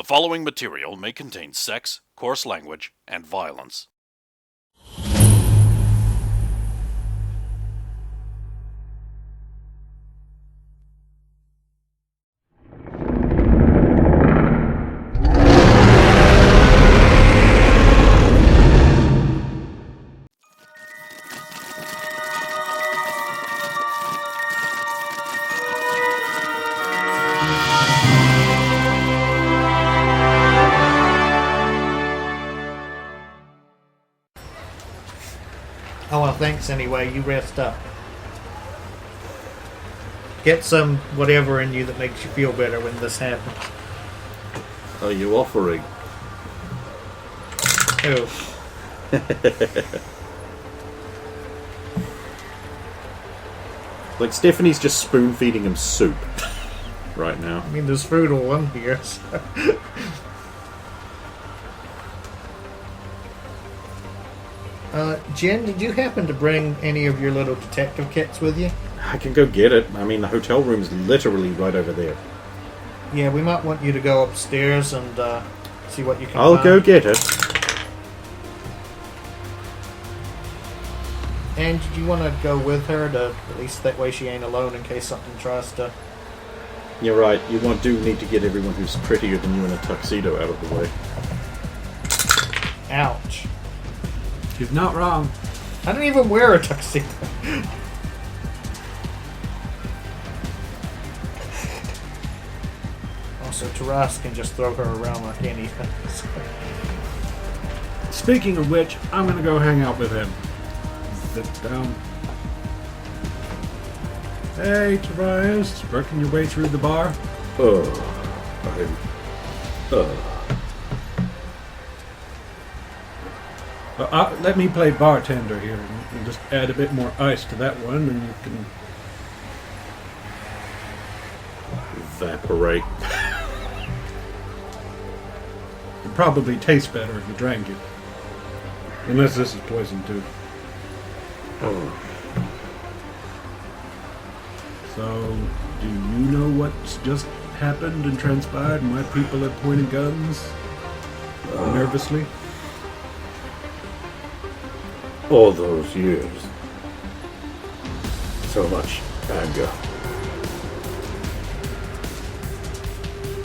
following material may contain sex, coarse language, and violence. Oh, well, thanks anyway. You rest up. Get some whatever in you that makes you feel better when this happens. Are you offering? Oh. Like Stephanie's just spoon feeding him soup right now. I mean, there's food all in here. So. Jen, did you happen to bring any of your little detective kits with you? I can go get it. I mean, the hotel room's literally right over there. Yeah, we might want you to go upstairs and see what you can I'll find. go get it. And do you want to go with her to at least that way she ain't alone in case something tries to... You're right. You do need to get everyone who's prettier than you in a tuxedo out of the way. Ouch. She's not wrong. I don't even wear a tuxedo. Also, Taras can just throw her around like anything. Speaking of which, I'm going to go hang out with him. Sit down. Hey, Tobias. Working your way through the bar? Let me play bartender here and just add a bit more ice to that one and you can... Evaporate. It'd probably taste better if you drank it. Unless this is poison too. Oh. So, do you know what's just happened and transpired and why people have pointed guns nervously? All those years. So much anger.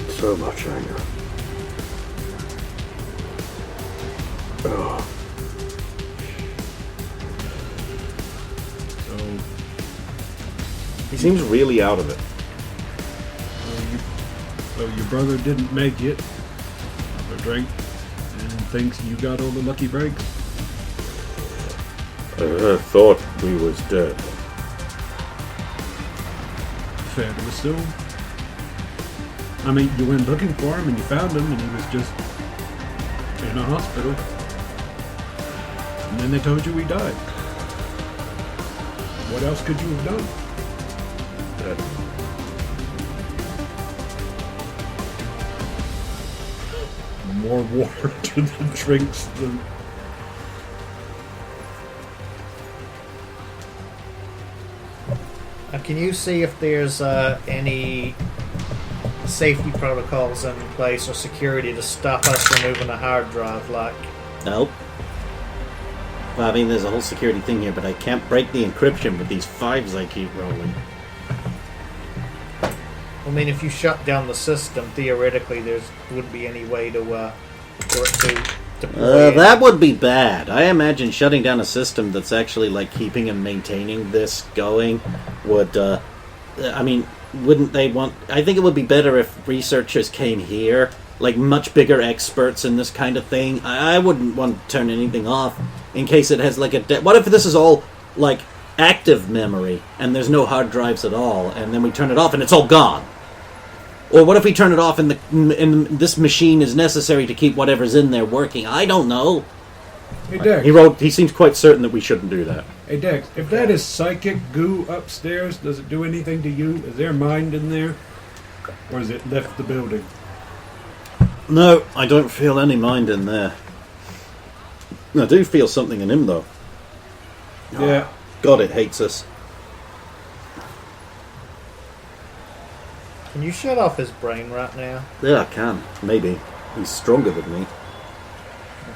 So much anger. Oh. So, He seems really out of it. so your brother didn't make it, have a drink, and thinks you got all the lucky breaks? I thought we was dead. Fair to assume. I mean, you went looking for him and you found him and he was just in a hospital. And then they told you he died. What else could you have done? More water to the drinks than... Can you see if there's any safety protocols in place or security to stop us removing a hard drive, like? Nope. Well, I mean, there's a whole security thing here, but I can't break the encryption with these fives I keep rolling. I mean, if you shut down the system, theoretically, there wouldn't be any way to for it to deploy. That would be bad. I imagine shutting down a system that's actually like keeping and maintaining this going would. I mean, wouldn't they want? I think it would be better if researchers came here, like much bigger experts in this kind of thing. I wouldn't want to turn anything off in case it has like a. What if this is all like active memory and there's no hard drives at all, and then we turn it off and it's all gone? Or what if we turn it off and this machine is necessary to keep whatever's in there working? I don't know. Hey, Dex. He seems quite certain that we shouldn't do that. Hey, Dex, if that is psychic goo upstairs, does it do anything to you? Is there mind in there? Or has it left the building? No, I don't feel any mind in there. I do feel something in him, though. Yeah. God, it hates us. Can you shut off his brain right now? Yeah, I can. Maybe. He's stronger than me.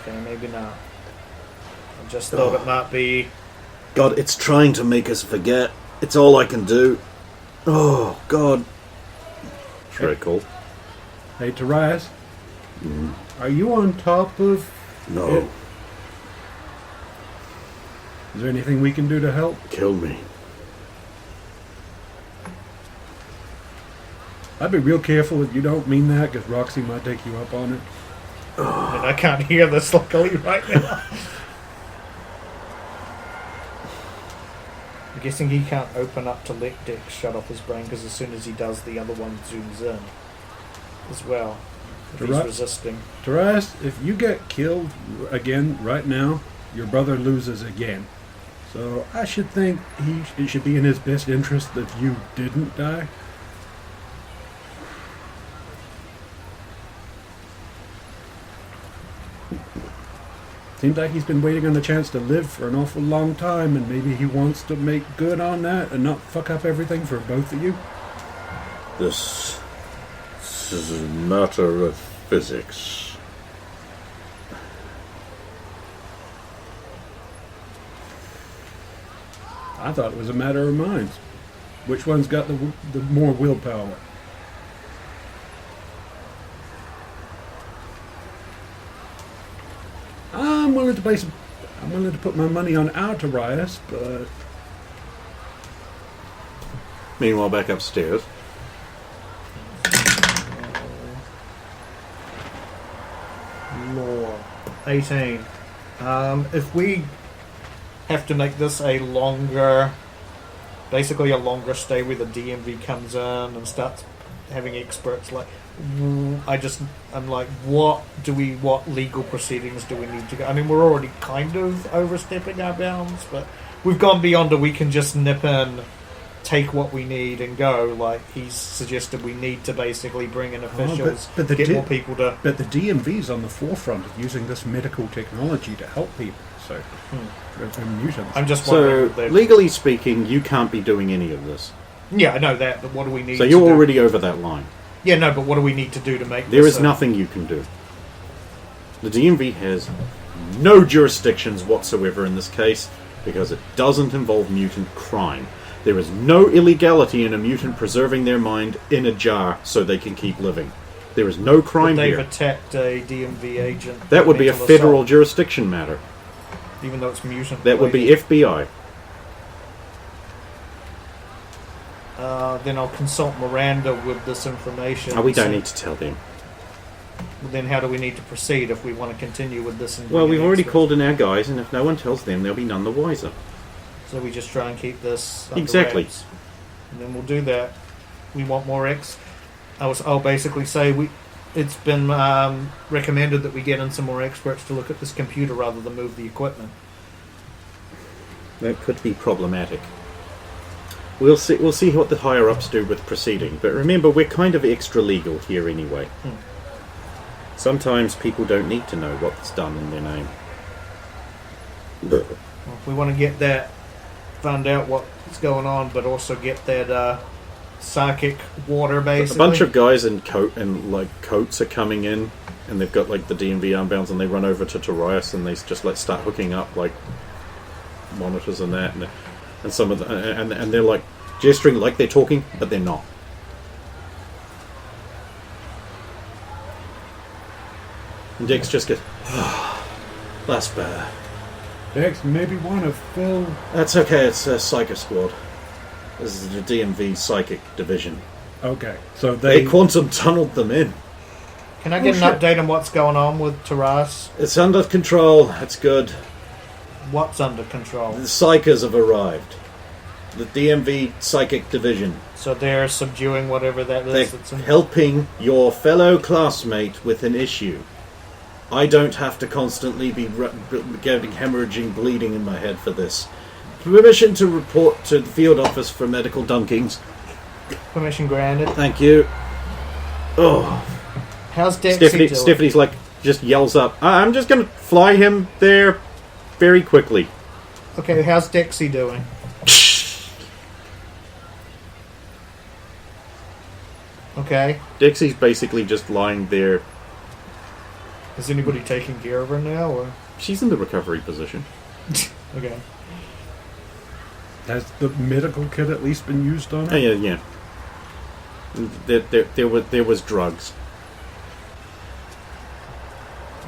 Okay, maybe not. I just thought it might be... God, it's trying to make us forget. It's all I can do. Oh, God. Trickle. Hey, Tarias. Are you on top of... No. it? Is there anything we can do to help? Kill me. I'd be real careful if you don't mean that, because Roxy might take you up on it. And I can't hear this luckily right now. I'm guessing he can't open up to let Dex shut off his brain, because as soon as he does, the other one zooms in as well. If he's resisting. Tarias, if you get killed again right now, your brother loses again. So I should think it should be in his best interest that you didn't die. Seems like he's been waiting on the chance to live for an awful long time, and maybe he wants to make good on that and not fuck up everything for both of you. This is a matter of physics. I thought it was a matter of minds. Which one's got the more willpower? I'm willing to put my money on our Tarias, but Meanwhile, back upstairs. Law. 18. If we have to make this a longer, basically a longer stay where the DMV comes in and starts having experts like, I'm like, what legal proceedings do we need to go? I mean, we're already kind of overstepping our bounds, but we've gone beyond it. We can just nip in, take what we need and go. Like, he's suggested we need to basically bring in officials, but the get more people to... But the DMV's on the forefront of using this medical technology to help people, so... and mutants. I'm just So, wondering... legally speaking, you can't be doing any of this. Yeah, I know that, but what do we need So to you're do? already over that line. Yeah, no, but what do we need to do to make There this is nothing you can do. The DMV has no jurisdictions whatsoever in this case because it doesn't involve mutant crime. There is no illegality in a mutant preserving their mind in a jar so they can keep living. There is no crime They've here. attacked a DMV agent. That would be a mental federal assault, jurisdiction matter. even though it's mutant. That would be related. FBI. Then I'll consult Miranda with this information. Oh, we don't So- need to tell them. Then how do we need to proceed if we want to continue with this? And Well, bring we've in already experts? called in our guys, and if no one tells them, they'll be none the wiser. So we just try and keep this under Exactly. wraps. And then we'll do that. We want more I'll basically say it's been recommended that we get in some more experts to look at this computer rather than move the equipment. That could be problematic. We'll see what the higher ups do with proceeding. But remember, we're kind of extra legal here anyway. Sometimes people don't need to know what's done in their name. Well, if we want to get that, find out what's going on, but also get that psychic water, basically. A bunch of guys in coats are coming in, and they've got like the DMV armbands, and they run over to Tarias, and they just like start hooking up like monitors and that, and some of the, and they're like gesturing like they're talking, but they're not. And Dex just goes, that's bad. Dex, maybe want to fill... That's okay, it's a Psycho Squad. This is the DMV Psychic Division. Okay, so They quantum tunneled them in. Can I get an update on what's going on with Taras? It's under control, it's good. What's under control? The Psychers have arrived. The DMV Psychic Division. So they're subduing whatever that They're is. That's in... helping your fellow classmate with an issue. I don't have to constantly be getting hemorrhaging, bleeding in my head for this. Permission to report to the field office for medical dunkings. Permission granted. Thank you. Oh, How's Dexy doing? Stephanie's like, just yells up, I'm just going to fly him there very quickly. Okay, how's Dexy doing? Okay. Dixie's basically just lying there Is anybody taking care of her now, or? She's in the recovery position. Okay. Has the medical kit at least been used on it? Oh, yeah. There was drugs.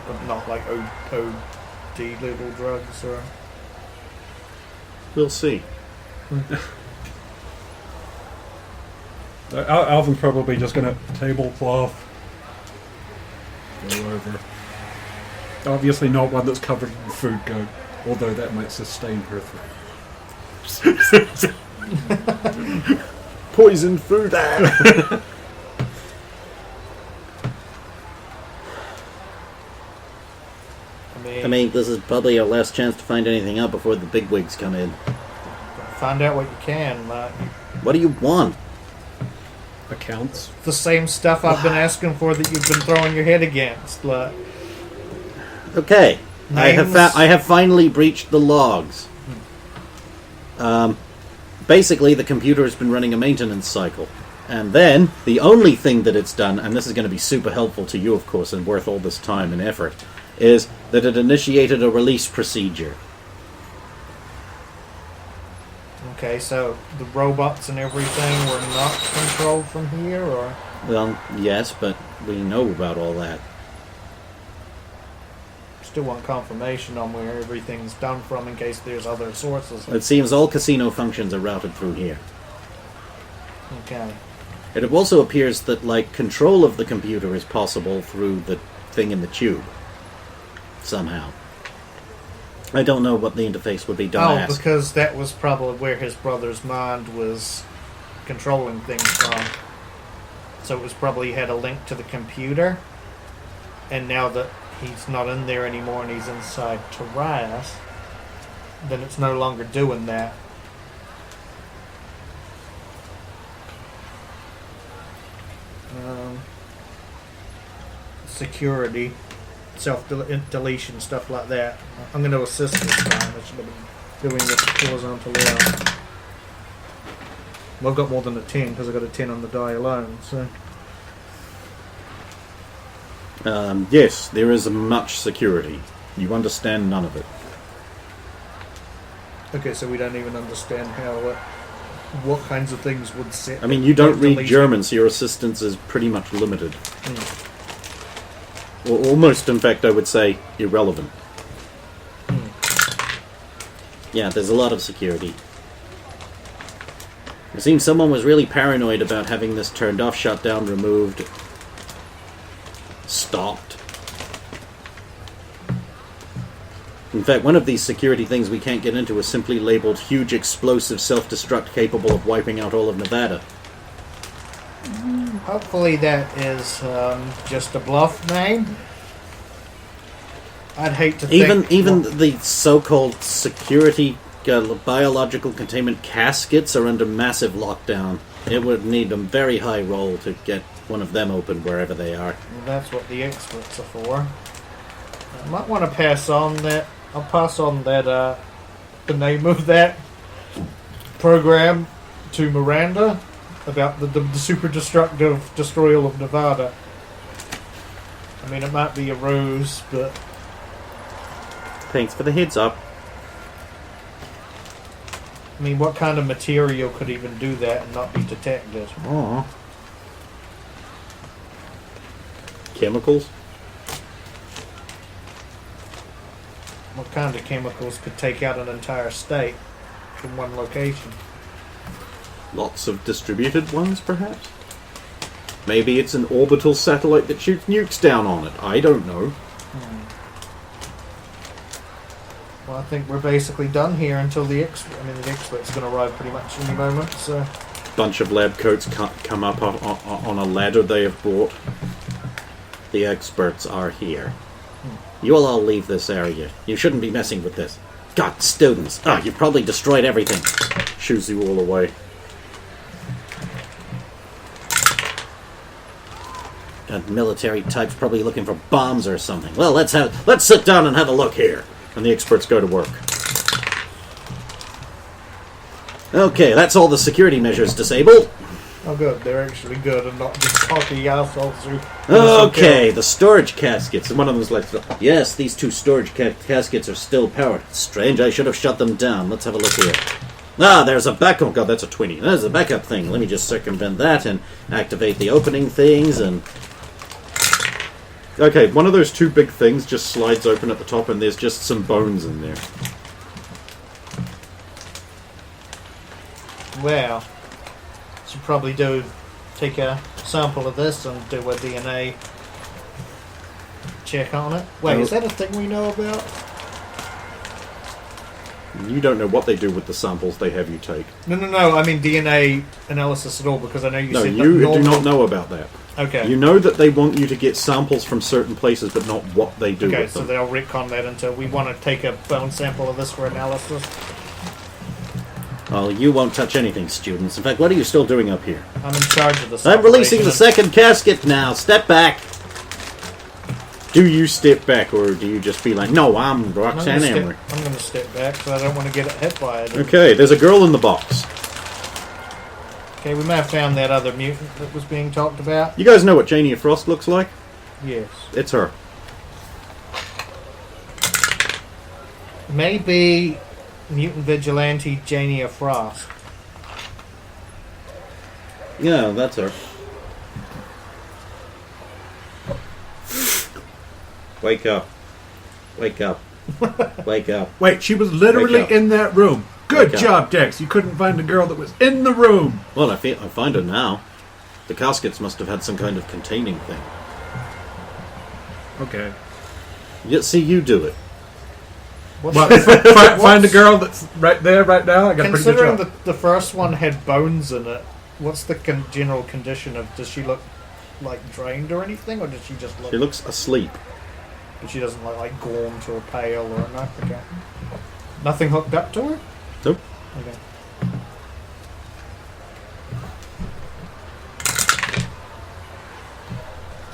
But not like OD level drugs, or? We'll see. Alvin's probably just going to tablecloth go over. Obviously not one that's covered in food code, although that might sustain her throat. Poison food. I mean, this is probably our last chance to find anything out before the bigwigs come in. Find out what you can, Matt. What do you want? Accounts. The same stuff I've been asking for that you've been throwing your head against. Like, okay, names. I have finally breached the logs. Basically, the computer has been running a maintenance cycle. And then, the only thing that it's done, and this is going to be super helpful to you, of course, and worth all this time and effort, is that it initiated a release procedure. Okay, so the robots and everything were not controlled from here, or? Well, yes, but we know about all that. Still want confirmation on where everything's done from in case there's other sources. It seems all casino functions are routed through here. Okay. It also appears that, like, control of the computer is possible through the thing in the tube. Somehow. I don't know what the interface would be, don't ask. Because that was probably where his brother's mind was controlling things from. So it was probably had a link to the computer. And now that he's not in there anymore and he's inside Tarias, then it's no longer doing that. Security, self-deletion, stuff like that. I'm going to assist this time. I should have been doing this horizontal layout. Well, I've got more than a 10 because I got a 10 on the die alone. So. Yes, there is much security. You understand none of it. Okay, so we don't even understand how what kinds of things would set. I mean, you don't read deletion. German, so your assistance is pretty much limited. Or almost, in fact, I would say irrelevant. Yeah, there's a lot of security. It seems someone was really paranoid about having this turned off, shut down, removed, stopped. In fact, one of these security things we can't get into is simply labeled huge explosive self-destruct capable of wiping out all of Nevada. Hopefully that is just a bluff name. I'd hate to think... Even the so-called security biological containment caskets are under massive lockdown. It would need a very high roll to get one of them open wherever they are. Well, that's what the experts are for. I might want to pass on that. I'll pass on that, the name of that program to Miranda about the super destructive destroyal of Nevada. I mean, it might be a ruse, but... Thanks for the heads up. I mean, what kind of material could even do that and not be detected? Aww. Chemicals? What kind of chemicals could take out an entire state from one location? Lots of distributed ones, perhaps? Maybe it's an orbital satellite that shoots nukes down on it. I don't know. Well, I think we're basically done here until the expert. I mean, the expert's going to arrive pretty much any moment, so... Bunch of lab coats come up on a ladder they have brought. The experts are here. You will all leave this area. You shouldn't be messing with this. God, students! Ah, you've probably destroyed everything. Shoos you all away. That military type's probably looking for bombs or something. Well, let's sit down and have a look here. And the experts go to work. Okay, that's all the security measures disabled. Oh, good. They're actually good and not just cocky assholes who... Okay, the storage caskets. And one of them's like, yes, these two storage caskets are still powered. Strange, I should have shut them down. Let's have a look here. Ah, there's a backup. Oh, God, that's a 20. There's a backup thing. Let me just circumvent that and activate the opening things and... Okay, one of those two big things just slides open at the top and there's just some bones in there. Well, should probably take a sample of this and do a DNA check on it. Wait, is that a thing we know about? You don't know what they do with the samples they have you take. No. I mean DNA analysis at all, because I know you No, said you that do not know about that. Okay. You know that they want you to get samples from certain places, but not what they do Okay, with so them. they'll retcon that until we want to take a bone sample of this for analysis. Well, you won't touch anything, students. In fact, what are you still doing up here? I'm in charge of this. I'm releasing the operation. second casket now. Step back. Do you step back, or do you just be like, no, I'm Roxanne Emery? I'm going to step back, so I don't want to get hit by it. Okay, there's a girl in the box. Okay, we may have found that other mutant that was being talked about. You guys know what Jania Frost looks like? Yes. It's her. Maybe mutant vigilante Jania Frost. Yeah, that's her. Wake up. Wake up. Wake up. Wait, she was literally Wake up. in that room. Good Wake up. job, Dex. You couldn't find the girl that was in the room. Well, I find her now. The caskets must have had some kind of containing thing. Okay. Yet, see, you do it. What's Well, the- find the girl that's right there, right now. I got a pretty good Considering job. the first one had bones in it, what's the general condition of... Does she look like drained or anything, or does she just look... She looks asleep. But she doesn't look like gaunt or pale or nothing. Okay. Nothing hooked up to her? Nope. Okay.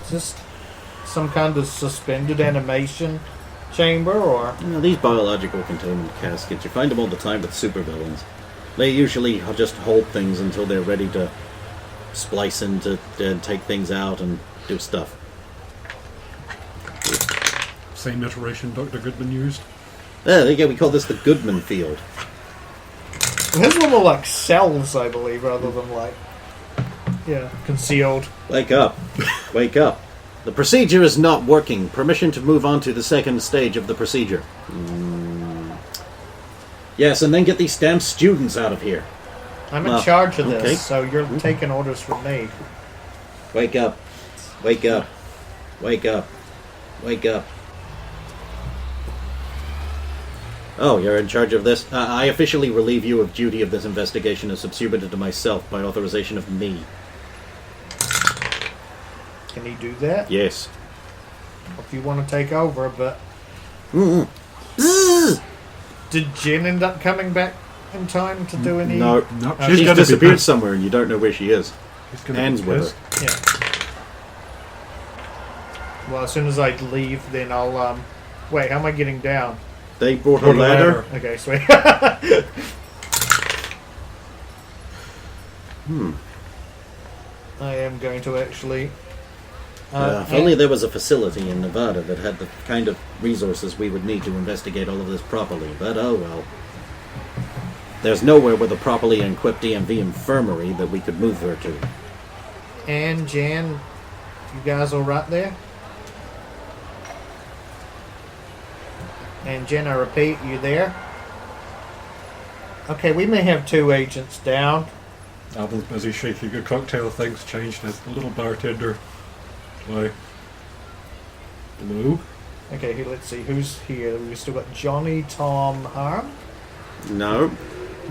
Is this some kind of suspended animation chamber, or... You know, these biological containment caskets, you find them all the time with supervillains. They usually just hold things until they're ready to splice into and take things out and do stuff. Same iteration Dr. Goodman used. There you go, we call this the Goodman field. His one were like cells, I believe, rather than like... Yeah, concealed. Wake up. Wake up. The procedure is not working. Permission to move on to the second stage of the procedure. Yes, and then get these damn students out of here. I'm in Well, charge of this, okay. so you're taking orders from me. Wake up. Wake up. Wake up. Wake up. Oh, you're in charge of this? I officially relieve you of duty of this investigation as subsumed to myself by authorization of me. Can he do that? Yes. If you want to take over, but... Mm-mm. Did Jen end up coming back in time to do any... No. Nope. Oh, She's gonna be disappeared pissed. somewhere and you don't know where she is. She's gonna be Anne's with pissed. her. Yeah. Well, as soon as I leave, then I'll, Wait, how am I getting down? They brought her Brought a ladder. ladder. Okay, sweet. I am going to actually... If only there was a facility in Nevada that had the kind of resources we would need to investigate all of this properly, but oh well. There's nowhere with a properly equipped DMV infirmary that we could move her to. And Jan, you guys all right there? And Jen, I repeat, you there? Okay, we may have 2 agents down. Alvin's busy shaking a cocktail. Things changed as the little bartender. Why? Blue? Okay, let's see, who's here? We've still got Johnny, Tom, Harm? No.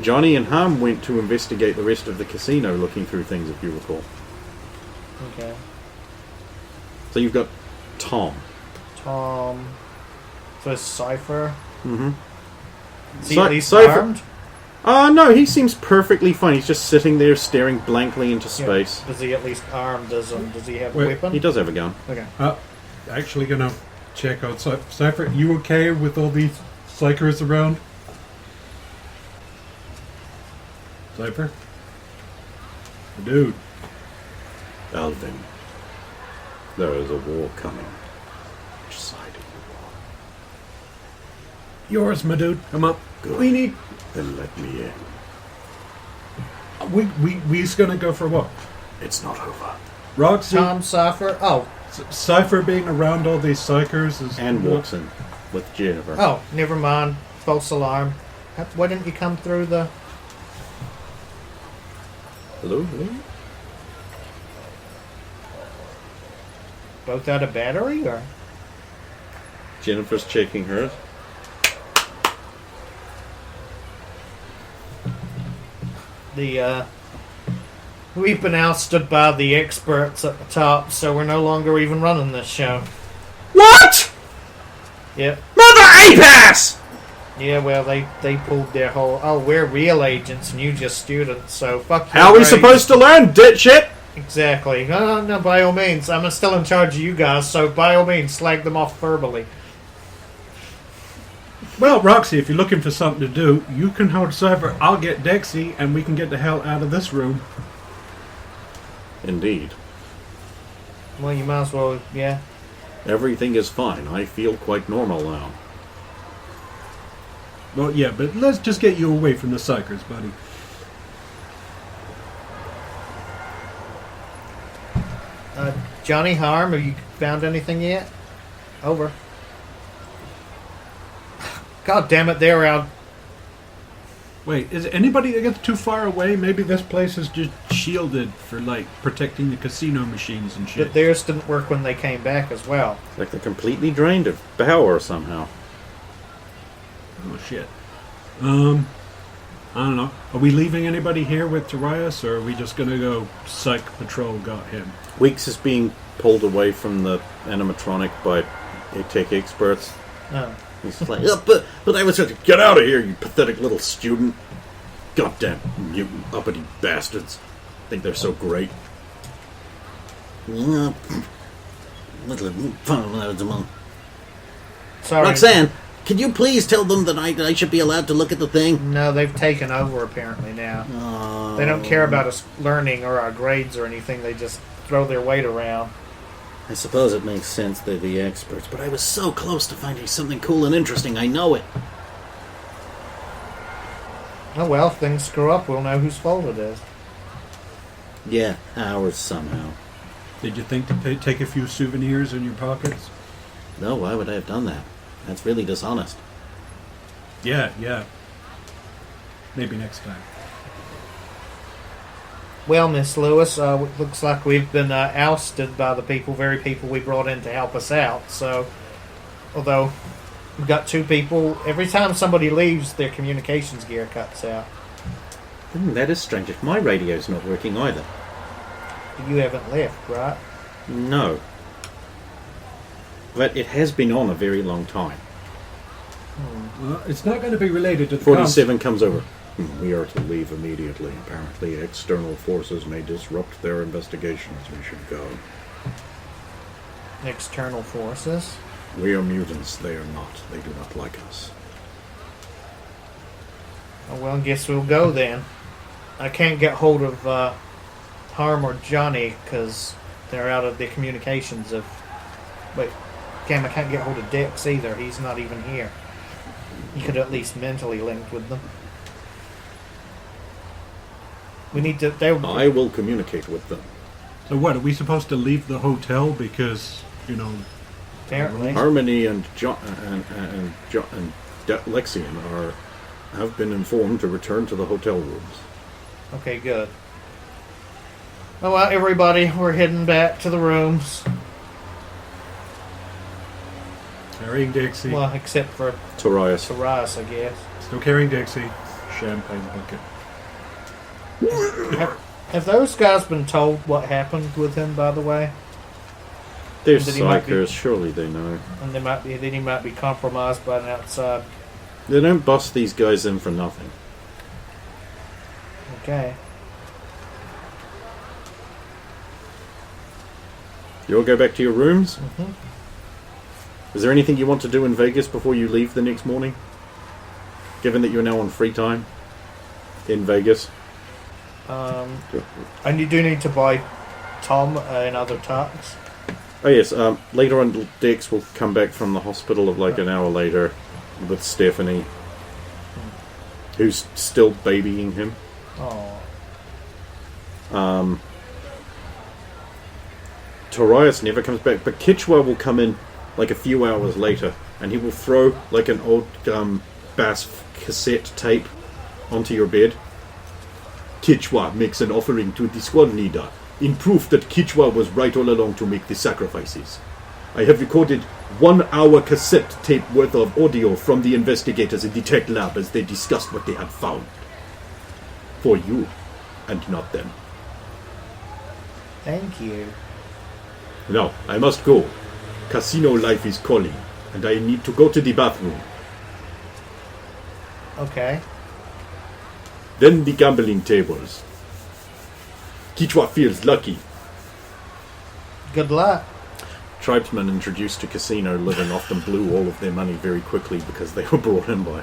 Johnny and Ham went to investigate the rest of the casino looking through things, if you recall. Okay. So you've got Tom. Tom... So it's Cypher? Mm-hmm. Is he at least Cypher- armed? No, he seems perfectly fine. He's just sitting there staring blankly into space. Yeah. Is he at least armed? Does he have a Wait, weapon? He does have a gun. Okay. Actually gonna check out Cypher. You okay with all these psychers around? Cypher? Dude, Alvin, there is a war coming. Which side are you on? yours, my dude. Come up. Good. We need... Then let me in. We's gonna go for what? It's not over. Roxy, Tom Cypher. Oh, Cypher being around all these psychers is... And walks in with Jennifer. oh, never mind. False alarm. Why didn't you come through the... Hello? Both out of battery, or... Jennifer's checking hers. We've been ousted by the experts at the top, so we're no longer even running this show. What? Yep. Mother ape-ass! Yeah, well, they pulled their whole... Oh, we're real agents and you just students, so fuck you. How are we supposed to learn, dipshit? Exactly. No, by all means. I'm still in charge of you guys, so by all means, slag them off verbally. Well, Roxy, if you're looking for something to do, you can hold Cypher, I'll get Dexy, and we can get the hell out of this room. Indeed. Well, you might as well, yeah. Everything is fine. I feel quite normal now. Well, yeah, but let's just get you away from the psychers, buddy. Johnny Harm, have you found anything yet? Over. God damn it, they're out. Wait, is anybody that gets too far away? Maybe this place is just shielded for, like, protecting the casino machines and shit. But theirs didn't work when they came back as well. Like they're completely drained of power somehow. Oh, shit. I don't know. Are we leaving anybody here with Darius, or are we just gonna go Psych Patrol got him? Weeks is being pulled away from the animatronic by tech experts. Oh. He's like, oh, but I was going to get out of here, you pathetic little student. Goddamn mutant uppity bastards. Think they're so great. Sorry. Roxanne, could you please tell them that I should be allowed to look at the thing? No, they've taken over apparently now. Oh. They don't care about us learning or our grades or anything. They just throw their weight around. I suppose it makes sense they're the experts, but I was so close to finding something cool and interesting, I know it. Oh well, if things screw up, we'll know whose fault it is. Yeah, ours somehow. Did you think to take a few souvenirs in your pockets? No, why would I have done that? That's really dishonest. Yeah. Maybe next time. Well, Miss Lewis, looks like we've been ousted by the very people we brought in to help us out. So, although we've got two people, every time somebody leaves, their communications gear cuts out. That is strange. If my radio's not working either. You haven't left, right? No. But it has been on a very long time. Well, it's not going to be related to the 47 comes over. We are to leave immediately. Apparently, external forces may disrupt their investigations. We should go. External forces? We are mutants. They are not. They do not like us. Oh, well, I guess we'll go then. I can't get hold of Harm or Johnny because they're out of the communications of... Wait, Cam, I can't get hold of Dex either. He's not even here. You could at least mentally link with them. We need to... I will communicate with them. So what, are we supposed to leave the hotel because, Apparently. Harmony and Lexian have been informed to return to the hotel rooms. Okay, good. Oh, well, everybody, we're heading back to the rooms. carrying Dixie? Well, except for Torias. Torias, I guess. Still carrying Dixie. Champagne bucket. Have those guys been told what happened with him, by the way? They're That he might be- psychers, surely they know. And he might be compromised by an outside. They don't bust these guys in for nothing. Okay. You all go back to your rooms? Mm-hmm. Is there anything you want to do in Vegas before you leave the next morning? Given that you're now on free time in Vegas? And you do need to buy Tom another tax. Oh yes, later on Dex will come back from the hospital of like an hour later with Stephanie, who's still babying him. Oh. Torias never comes back, but Kichwa will come in like a few hours later, and he will throw like an old bass cassette tape onto your bed. Kichwa makes an offering to the squad leader, in proof that Kichwa was right all along to make the sacrifices. I have recorded 1 hour cassette tape worth of audio from the investigators in the tech lab as they discussed what they had found. For you, and not them. Thank you. Now, I must go. Casino life is calling, and I need to go to the bathroom. Okay. Then the gambling tables. Kichwa feels lucky. Good luck. Tribesmen introduced to casino living often blew all of their money very quickly because they were brought in by.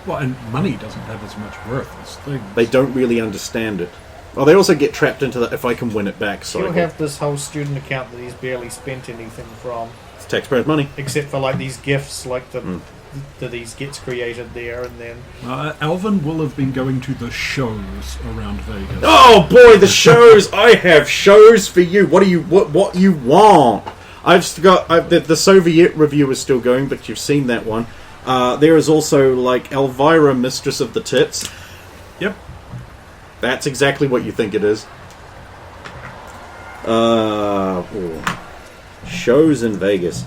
Well, and money doesn't have as much worth as things. They don't really understand it. Well, they also get trapped into the if I can win it back He'll cycle. have this whole student account that he's barely spent anything from, It's taxpayers' money. except for like these gifts, like the these gets created there, and then Alvin will have been going to the shows around Vegas. Oh boy, the shows! I have shows for you. What you want? The Soviet review is still going, but you've seen that one. There is also like Elvira, Mistress of the Tits. Yep. That's exactly what you think it is. Shows in Vegas.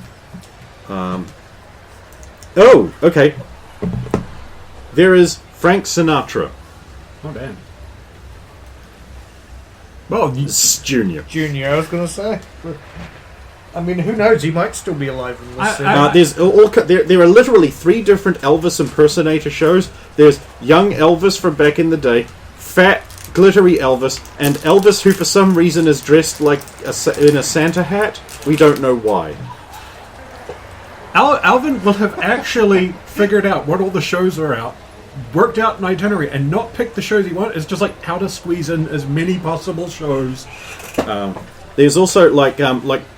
Oh, okay. There is Frank Sinatra. Oh, damn. Well, Junior. Junior, I was going to say. I mean, who knows? He might still be alive in this. There are literally 3 different Elvis impersonator shows. There's young Elvis from back in the day, fat, glittery Elvis, and Elvis who for some reason is dressed like in a Santa hat. We don't know why. Alvin will have actually figured out what all the shows are out, worked out an itinerary, and not picked the shows he wants. It's just like how to squeeze in as many possible shows. There's also like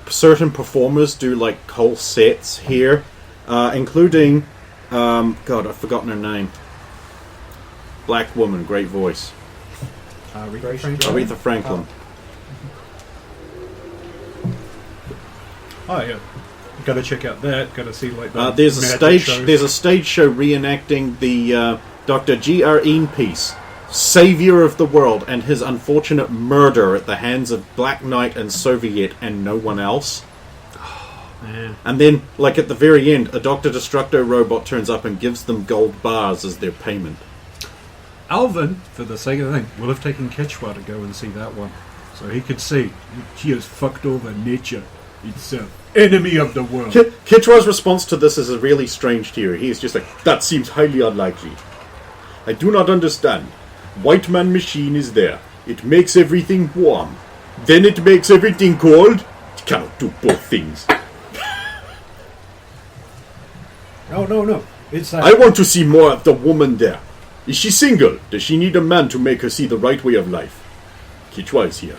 certain performers do like whole sets here, including God, I've forgotten her name. Black woman, great voice. Aretha Franklin. Oh yeah, got to check out that. Got to see like There's a magic stage. shows. There's a stage show reenacting the Dr. G.R. Ean piece, Savior of the World, and his unfortunate murder at the hands of Black Knight and Soviet and no one else. Man. And then, like at the very end, a Dr. Destructo robot turns up and gives them gold bars as their payment. Alvin, for the sake of the thing, will have taken Quechua to go and see that one, so he could see he has fucked over nature itself. Enemy of the world. Kichwa's response to this is really strange to you. He is just like, that seems highly unlikely. I do not understand. White man machine is there. It makes everything warm. Then it makes everything cold. It cannot do both things. No. It's I want to see more of the woman there. Is she single? Does she need a man to make her see the right way of life? Kichwa is here.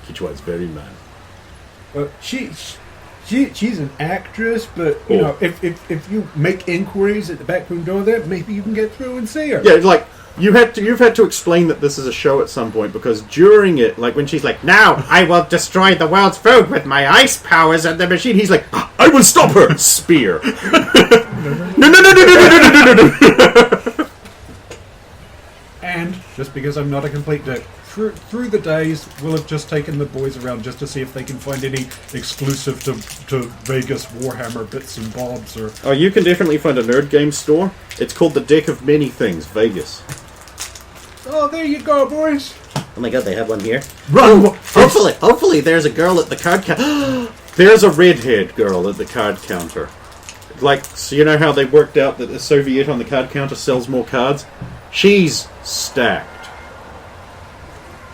Kichwa is very man. She's an actress, but you know, if you make inquiries at the back room door there, maybe you can get through and see her. Yeah, like you've had to explain that this is a show at some point, because during it, like when she's like, "Now I will destroy the world's food with my ice powers and the machine," he's like, "I will stop her!" Spear. No. And just because I'm not a complete dick, through the days, we'll have just taken the boys around just to see if they can find any exclusive to Vegas Warhammer bits and bobs. Or Oh, you can definitely find a nerd game store. It's called the Deck of Many Things, Vegas. oh, there you go, boys. Oh my god, they have one here. Run! Hopefully there's a girl at the card counter. There's a red-haired girl at the card counter. Like, so you know how they worked out that the Soviet on the card counter sells more cards? She's stacked.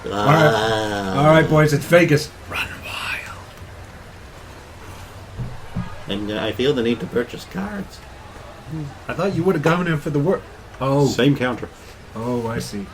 All right, boys, it's Vegas. Run wild. And I feel the need to purchase cards. I thought you would have gone in for the work. Oh, Same counter. I see.